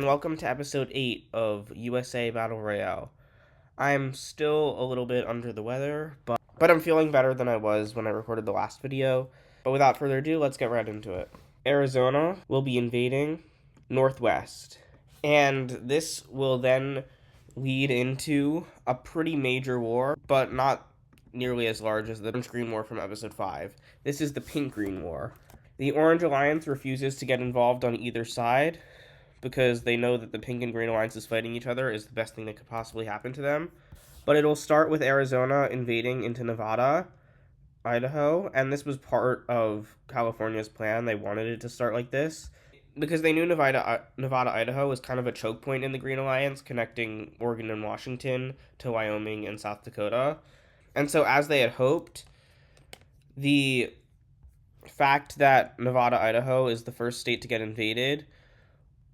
And welcome to episode 8 of USA Battle Royale. I'm still a little bit under the weather, but I'm feeling better than I was when I recorded the last video. But without further ado, let's get right into it. Arizona will be invading Northwest, and this will then lead into a pretty major war, but not nearly as large as the Orange-Green War from episode 5. This is the Pink-Green War. The Orange Alliance refuses to get involved on either side, because they know that the Pink and Green Alliances fighting each other is the best thing that could possibly happen to them. But it'll start with Arizona invading into Nevada, Idaho, and this was part of California's plan. They wanted it to start like this because they knew Nevada, Idaho was kind of a choke point in the Green Alliance, connecting Oregon and Washington to Wyoming and South Dakota. And so, as they had hoped, the fact that Nevada, Idaho is the first state to get invaded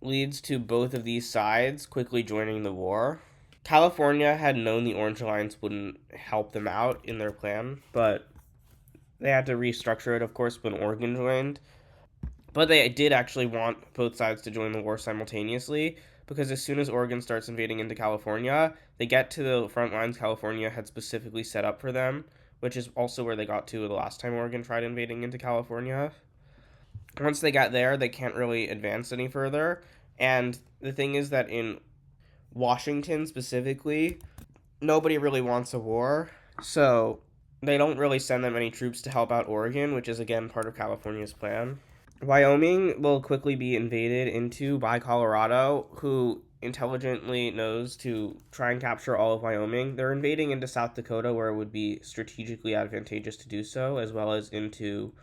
leads to both of these sides quickly joining the war. California had known the Orange Alliance wouldn't help them out in their plan, but they had to restructure it, of course, when Oregon joined. But they did actually want both sides to join the war simultaneously, because as soon as Oregon starts invading into California, they get to the front lines California had specifically set up for them, which is also where they got to the last time Oregon tried invading into California. Once they got there, they can't really advance any further. And the thing is that in Washington specifically, nobody really wants a war. So they don't really send them any troops to help out Oregon, which is again part of California's plan. Wyoming will quickly be invaded into by Colorado, who intelligently knows to try and capture all of Wyoming. They're invading into South Dakota, where it would be strategically advantageous to do so, as well as into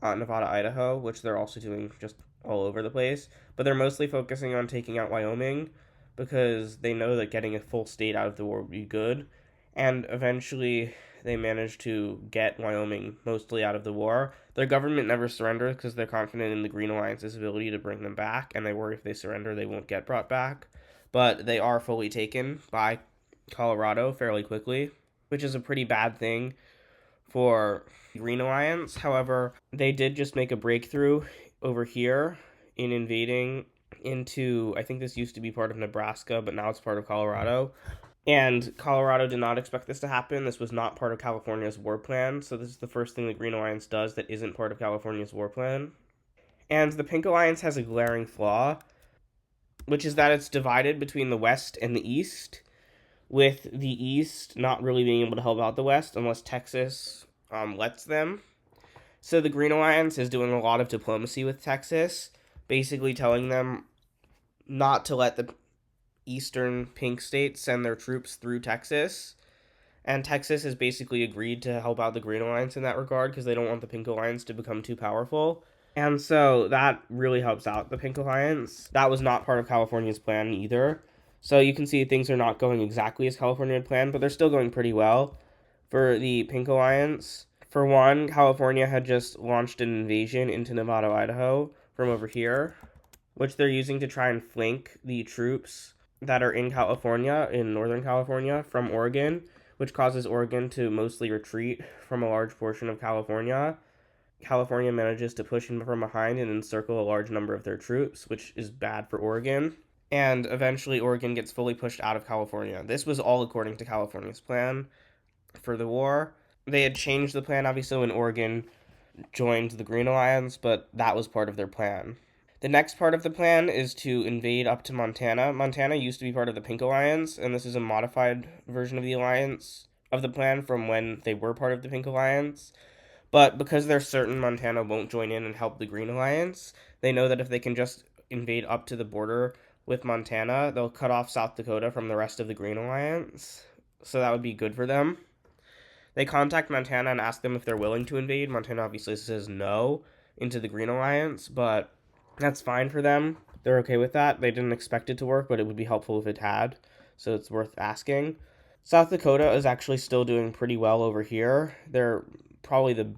Nevada, Idaho, which they're also doing just all over the place. But they're mostly focusing on taking out Wyoming because they know that getting a full state out of the war would be good. And eventually, they managed to get Wyoming mostly out of the war. Their government never surrenders because they're confident in the Green Alliance's ability to bring them back, and they worry if they surrender, they won't get brought back. But they are fully taken by Colorado fairly quickly, which is a pretty bad thing for Green Alliance. However, they did just make a breakthrough over here in invading into, I think this used to be part of Nebraska, but now it's part of Colorado. And Colorado did not expect this to happen. This was not part of California's war plan. So this is the first thing the Green Alliance does that isn't part of California's war plan. And the Pink Alliance has a glaring flaw, which is that it's divided between the West and the East, with the East not really being able to help out the West unless Texas lets them. So the Green Alliance is doing a lot of diplomacy with Texas, basically telling them not to let the eastern pink states send their troops through Texas. And Texas has basically agreed to help out the Green Alliance in that regard because they don't want the Pink Alliance to become too powerful. And so that really helps out the Pink Alliance. That was not part of California's plan either. So you can see things are not going exactly as California had planned, but they're still going pretty well for the Pink Alliance. For one, California had just launched an invasion into Nevada, Idaho from over here, which they're using to try and flank the troops that are in California, in Northern California, from Oregon, which causes Oregon to mostly retreat from a large portion of California. California manages to push in from behind and encircle a large number of their troops, which is bad for Oregon. And eventually, Oregon gets fully pushed out of California. This was all according to California's plan for the war. They had changed the plan, obviously, when Oregon joined the Green Alliance, but that was part of their plan. The next part of the plan is to invade up to Montana. Montana used to be part of the Pink Alliance, and this is a modified version of the alliance of the plan from when they were part of the Pink Alliance. But because they're certain Montana won't join in and help the Green Alliance, they know that if they can just invade up to the border with Montana, they'll cut off South Dakota from the rest of the Green Alliance. So that would be good for them. They contact Montana and ask them if they're willing to invade. Montana obviously says no into the Green Alliance, but that's fine for them. They're okay with that. They didn't expect it to work, but it would be helpful if it had, so it's worth asking. South Dakota is actually still doing pretty well over here. They're probably the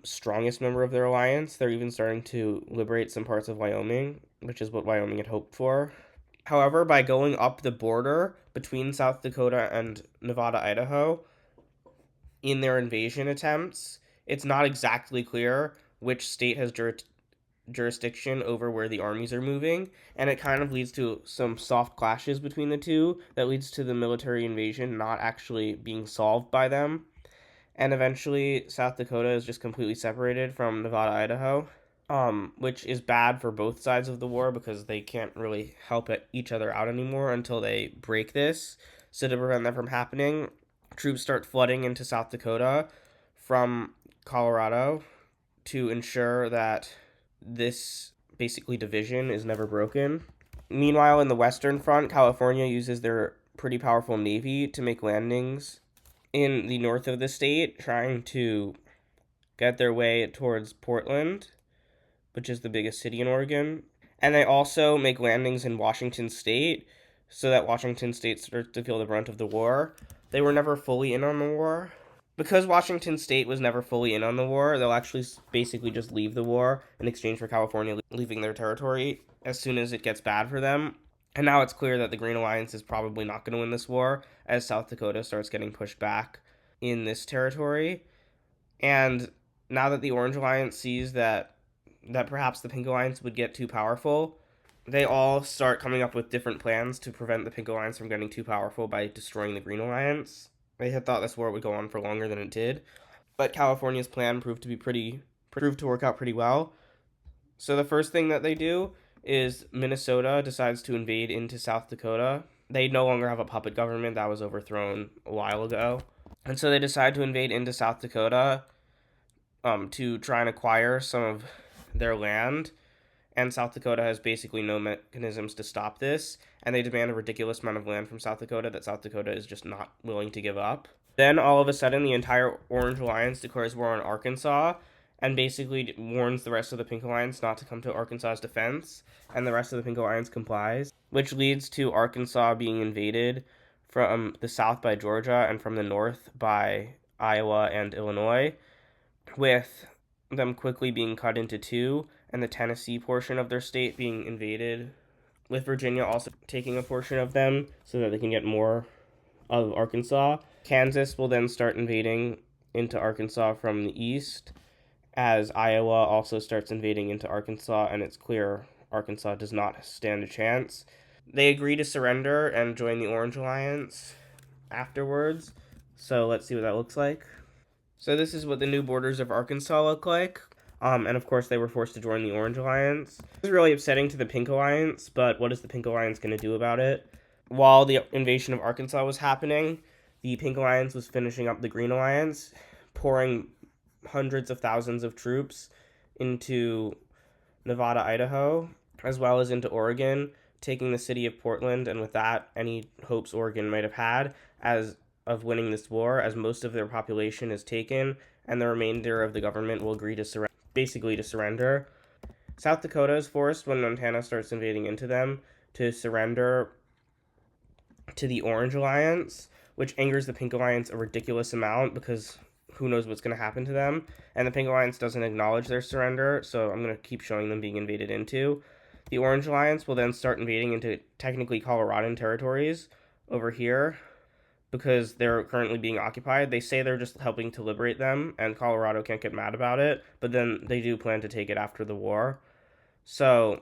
strongest member of their alliance. They're even starting to liberate some parts of Wyoming, which is what Wyoming had hoped for. However, by going up the border between South Dakota and Nevada, Idaho, in their invasion attempts, it's not exactly clear which state has jurisdiction over where the armies are moving, and it kind of leads to some soft clashes between the two that leads to the military invasion not actually being solved by them. And eventually, South Dakota is just completely separated from Nevada, Idaho, which is bad for both sides of the war because they can't really help each other out anymore until they break this. So to prevent that from happening, troops start flooding into South Dakota from Colorado to ensure that this basically division is never broken. Meanwhile, in the Western Front, California uses their pretty powerful navy to make landings in the north of the state, trying to get their way towards Portland, which is the biggest city in Oregon. And they also make landings in Washington state so that Washington state starts to feel the brunt of the war. They were never fully in on the war. Because Washington state was never fully in on the war, they'll actually basically just leave the war in exchange for California leaving their territory as soon as it gets bad for them. And now it's clear that the Green Alliance is probably not going to win this war as South Dakota starts getting pushed back in this territory. And now that the Orange Alliance sees that perhaps the Pink Alliance would get too powerful, they all start coming up with different plans to prevent the Pink Alliance from getting too powerful by destroying the Green Alliance. They had thought this war would go on for longer than it did, but California's plan proved to work out pretty well. So the first thing that they do is Minnesota decides to invade into South Dakota. They no longer have a puppet government that was overthrown a while ago. And so they decide to invade into South Dakota to try and acquire some of their land. And South Dakota has basically no mechanisms to stop this. And they demand a ridiculous amount of land from South Dakota that South Dakota is just not willing to give up. Then all of a sudden, the entire Orange Alliance declares war on Arkansas and basically warns the rest of the Pink Alliance not to come to Arkansas's defense, and the rest of the Pink Alliance complies, which leads to Arkansas being invaded from the south by Georgia and from the north by Iowa and Illinois, with them quickly being cut into two, and the Tennessee portion of their state being invaded, with Virginia also taking a portion of them so that they can get more of Arkansas. Kansas will then start invading into Arkansas from the east, as Iowa also starts invading into Arkansas, and it's clear Arkansas does not stand a chance. They agree to surrender and join the Orange Alliance afterwards, so let's see what that looks like. So this is what the new borders of Arkansas look like, and of course they were forced to join the Orange Alliance. This is really upsetting to the Pink Alliance, but what is the Pink Alliance going to do about it? While the invasion of Arkansas was happening, the Pink Alliance was finishing up the Green Alliance, pouring hundreds of thousands of troops into Nevada, Idaho, as well as into Oregon, taking the city of Portland, and with that, any hopes Oregon might have had of winning this war, as most of their population is taken, and the remainder of the government will agree to surrender. South Dakota is forced, when Montana starts invading into them, to surrender to the Orange Alliance, which angers the Pink Alliance a ridiculous amount because who knows what's going to happen to them. And the Pink Alliance doesn't acknowledge their surrender, so I'm going to keep showing them being invaded into. The Orange Alliance will then start invading into technically Coloradan territories over here because they're currently being occupied. They say they're just helping to liberate them, and Colorado can't get mad about it, but then they do plan to take it after the war. So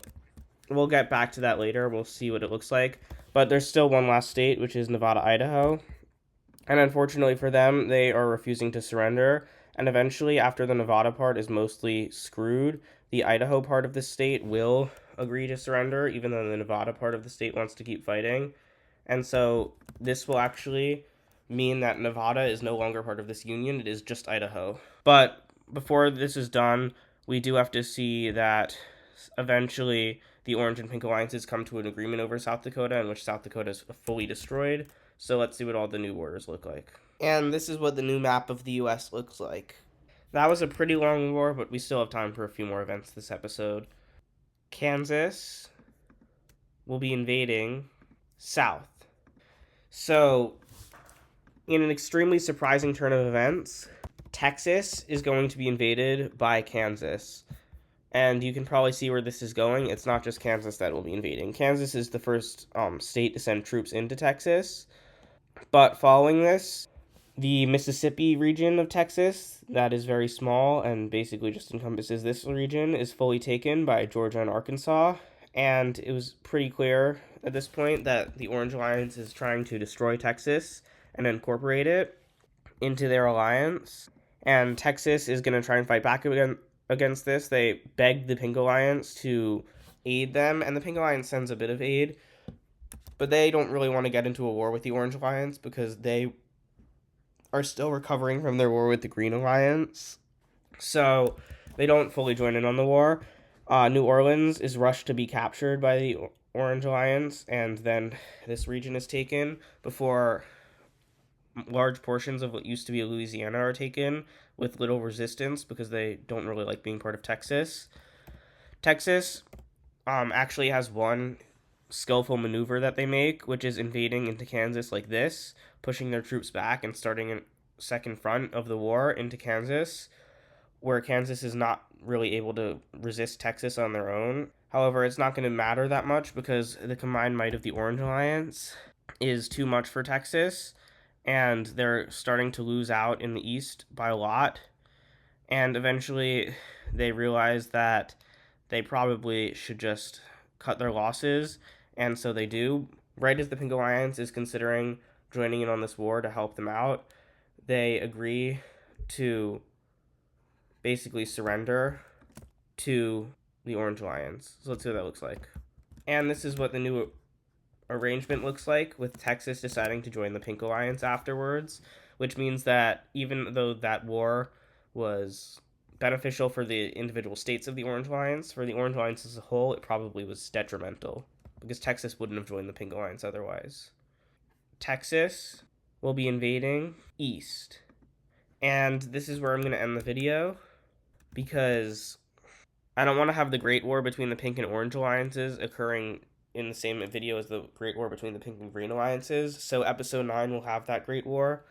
we'll get back to that later. We'll see what it looks like. But there's still one last state, which is Nevada, Idaho. And unfortunately for them, they are refusing to surrender. And eventually, after the Nevada part is mostly screwed, the Idaho part of the state will agree to surrender, even though the Nevada part of the state wants to keep fighting. And so this will actually mean that Nevada is no longer part of this union. It is just Idaho. But before this is done, we do have to see that eventually the Orange and Pink Alliances come to an agreement over South Dakota, in which South Dakota is fully destroyed. So let's see what all the new borders look like. And this is what the new map of the U.S. looks like. That was a pretty long war, but we still have time for a few more events this episode. Kansas will be invading south. So, in an extremely surprising turn of events, Texas is going to be invaded by Kansas. And you can probably see where this is going. It's not just Kansas that will be invading. Kansas is the first state to send troops into Texas. But following this, The Mississippi region of Texas, that is very small and basically just encompasses this region, is fully taken by Georgia and Arkansas. And it was pretty clear at this point that the Orange Alliance is trying to destroy Texas and incorporate it into their alliance. And Texas is going to try and fight back against this. They begged the Pink Alliance to aid them, and the Pink Alliance sends a bit of aid, but they don't really want to get into a war with the Orange Alliance because they are still recovering from their war with the Green Alliance. So they don't fully join in on the war. New Orleans is rushed to be captured by the Orange Alliance, and then this region is taken before large portions of what used to be Louisiana are taken with little resistance because they don't really like being part of Texas. Texas actually has one skillful maneuver that they make, which is invading into Kansas like this, pushing their troops back and starting a second front of the war into Kansas, where Kansas is not really able to resist Texas on their own. However, it's not going to matter that much because the combined might of the Orange Alliance is too much for Texas, and they're starting to lose out in the East by a lot. And eventually, they realize that they probably should just cut their losses, and so they do. Right as the Pink Alliance is considering joining in on this war to help them out, they agree to basically surrender to the Orange Alliance. So let's see what that looks like. And this is what the new arrangement looks like, with Texas deciding to join the Pink Alliance afterwards, which means that even though that war was beneficial for the individual states of the Orange Alliance, for the Orange Alliance as a whole, it probably was detrimental because Texas wouldn't have joined the Pink Alliance otherwise. Texas will be invading east. And this is where I'm going to end the video because I don't want to have the Great War between the Pink and Orange Alliances occurring in the same video as the Great War between the Pink and Green Alliances. So episode 9 will have that Great War.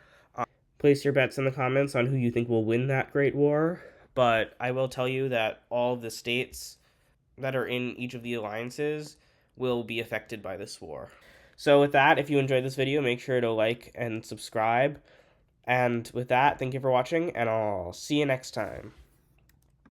Place your bets in the comments on who you think will win that Great War. But I will tell you that all of the states that are in each of the alliances will be affected by this war. So with that, if you enjoyed this video, make sure to like and subscribe. And with that, thank you for watching, and I'll see you next time.